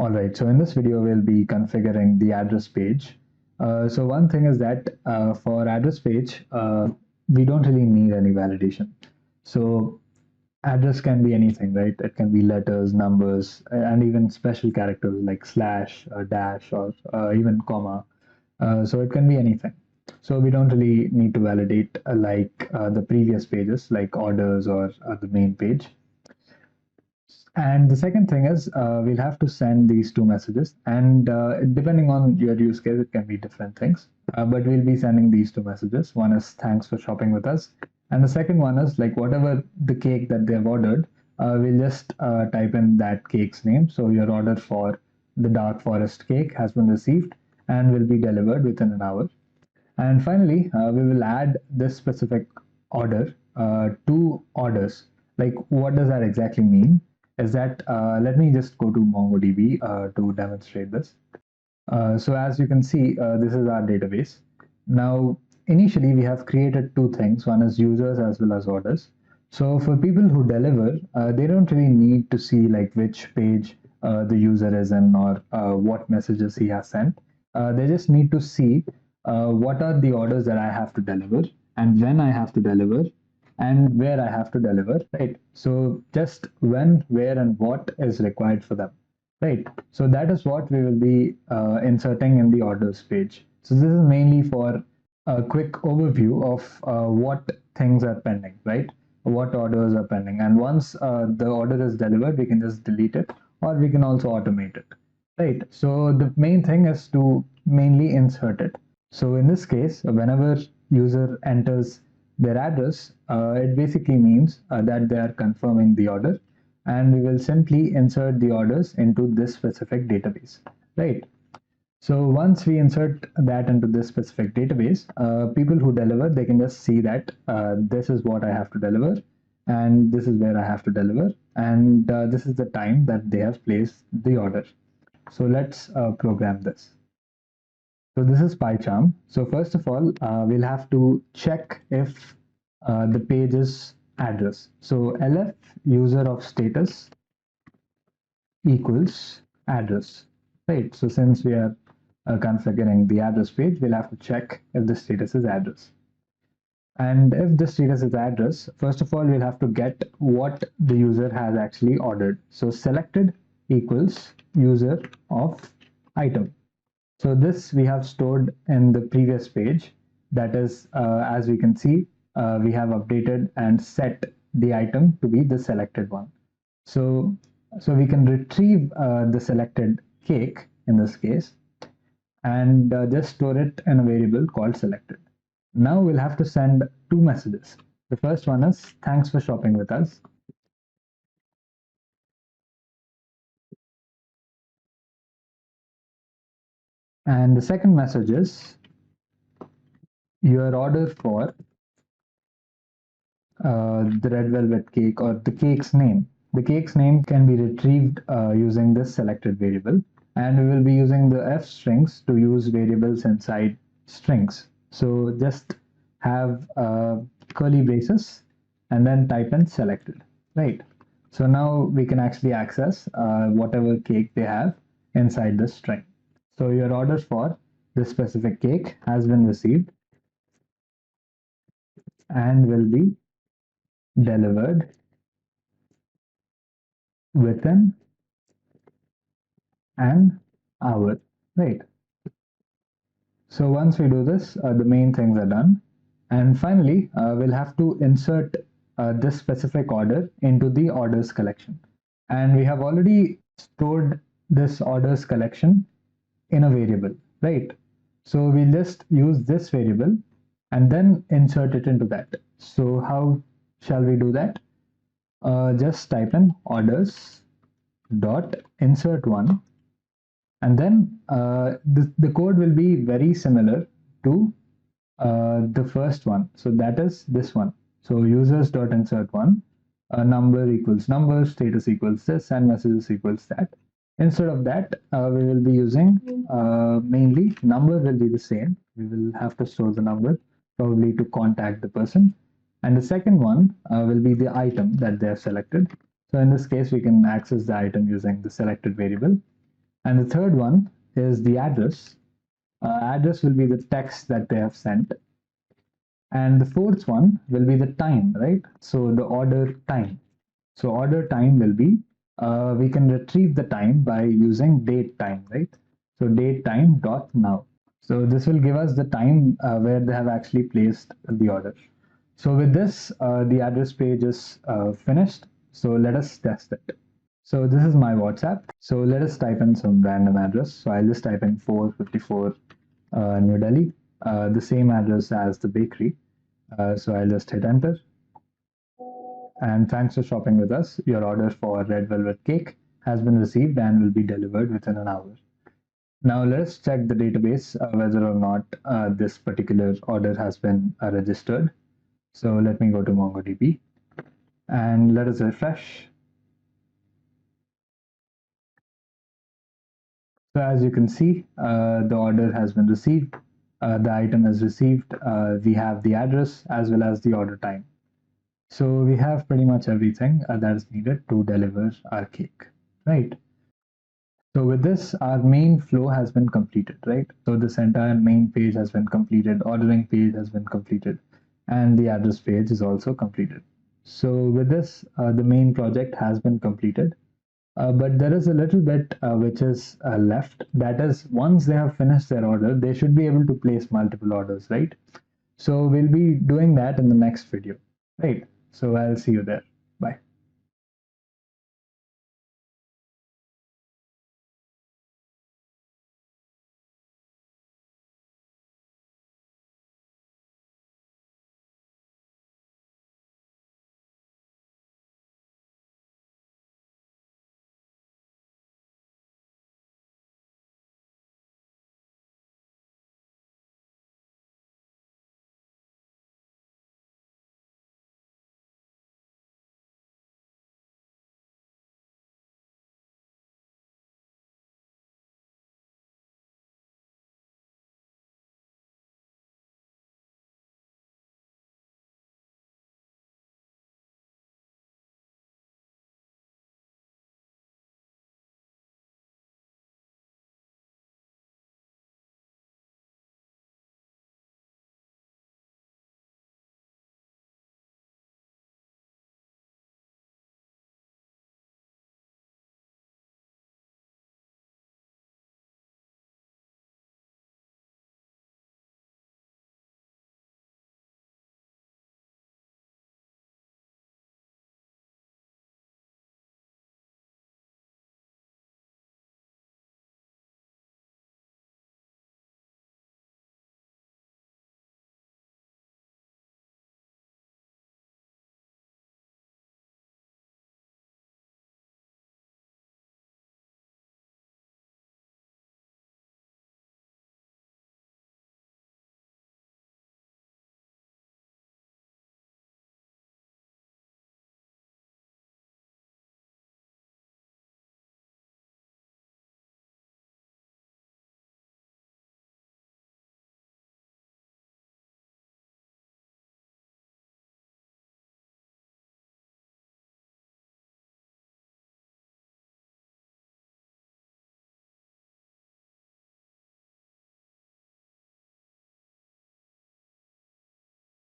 All right, so in this video, we'll be configuring the address page. So one thing is that for address page, we don't really need any validation. So address can be anything, right? It can be letters, numbers, and even special characters like slash, dash, or even comma. So it can be anything. So we don't really need to validate like the previous pages, like orders or the main page. And the second thing is we'll have to send these two messages, and depending on your use case, it can be different things. But we'll be sending these two messages. One is thanks for shopping with us, and the second one is like whatever the cake that they've ordered, we'll just type in that cake's name. So your order for the dark forest cake has been received and will be delivered within an hour. And finally, we will add this specific order to orders. Like, what does that exactly mean? Is that, let me just go to MongoDB to demonstrate this. So as you can see, this is our database. Now, initially, we have created two things. One is users as well as orders. So for people who deliver, they don't really need to see like which page the user is in or what messages he has sent. They just need to see what are the orders that I have to deliver and when I have to deliver and where I have to deliver, right? So just when, where, and what is required for them. Right. So that is what we will be inserting in the orders page. So this is mainly for a quick overview of what things are pending, right? What orders are pending. And once the order is delivered, we can just delete it or we can also automate it, right? So the main thing is to mainly insert it. So in this case, whenever user enters their address, it basically means that they are confirming the order, and we will simply insert the orders into this specific database, right? So once we insert that into this specific database, people who deliver, they can just see that this is what I have to deliver, and this is where I have to deliver, and this is the time that they have placed the order. So let's program this. So this is PyCharm. So first of all, we'll have to check if the page is address. So lf user of status equals address, right? So since we are configuring the address page, we'll have to check if the status is address. And if the status is address, first of all, we'll have to get what the user has actually ordered. So selected equals user of item. So this we have stored in the previous page. That is, as we can see, we have updated and set the item to be the selected one. So, so we can retrieve the selected cake in this case and just store it in a variable called selected. Now we'll have to send two messages. The first one is thanks for shopping with us. And the second message is your order for the red velvet cake or the cake's name. The cake's name can be retrieved using this selected variable, and we will be using the f strings to use variables inside strings. So just have curly braces and then type in selected, right? So now we can actually access whatever cake they have inside the string. So your order for this specific cake has been received and will be delivered within an hour, right? So once we do this, the main things are done. And finally, we'll have to insert this specific order into the orders collection. And we have already stored this orders collection in a variable, right? So we'll just use this variable and then insert it into that. So how shall we do that? Just type in orders dot insert one, and then the code will be very similar to the first one. So that is this one. So users dot insert one, number equals number, status equals this, and messages equals that. Instead of that, we will be using mainly number will be the same. We will have to store the number probably to contact the person. And the second one will be the item that they have selected. So in this case, we can access the item using the selected variable. And the third one is the address. Address will be the text that they have sent. And the fourth one will be the time, right? So the order time. So order time will be, we can retrieve the time by using date time, right? So date time dot now. So this will give us the time where they have actually placed the order. So with this, the address page is finished. So let us test it. So this is my WhatsApp. So let us type in some random address. So I'll just type in 454 New Delhi, the same address as the bakery. So I'll just hit enter. And thanks for shopping with us. Your order for red velvet cake has been received and will be delivered within an hour. Now let's check the database whether or not this particular order has been registered. So let me go to MongoDB and let us refresh. So as you can see, the order has been received. The item is received. We have the address as well as the order time. So we have pretty much everything that is needed to deliver our cake, right? So with this, our main flow has been completed, right? So this entire main page has been completed, ordering page has been completed, and the address page is also completed. So with this, the main project has been completed. But there is a little bit which is left. That is, once they have finished their order, they should be able to place multiple orders, right? So we'll be doing that in the next video, right? So I'll see you there.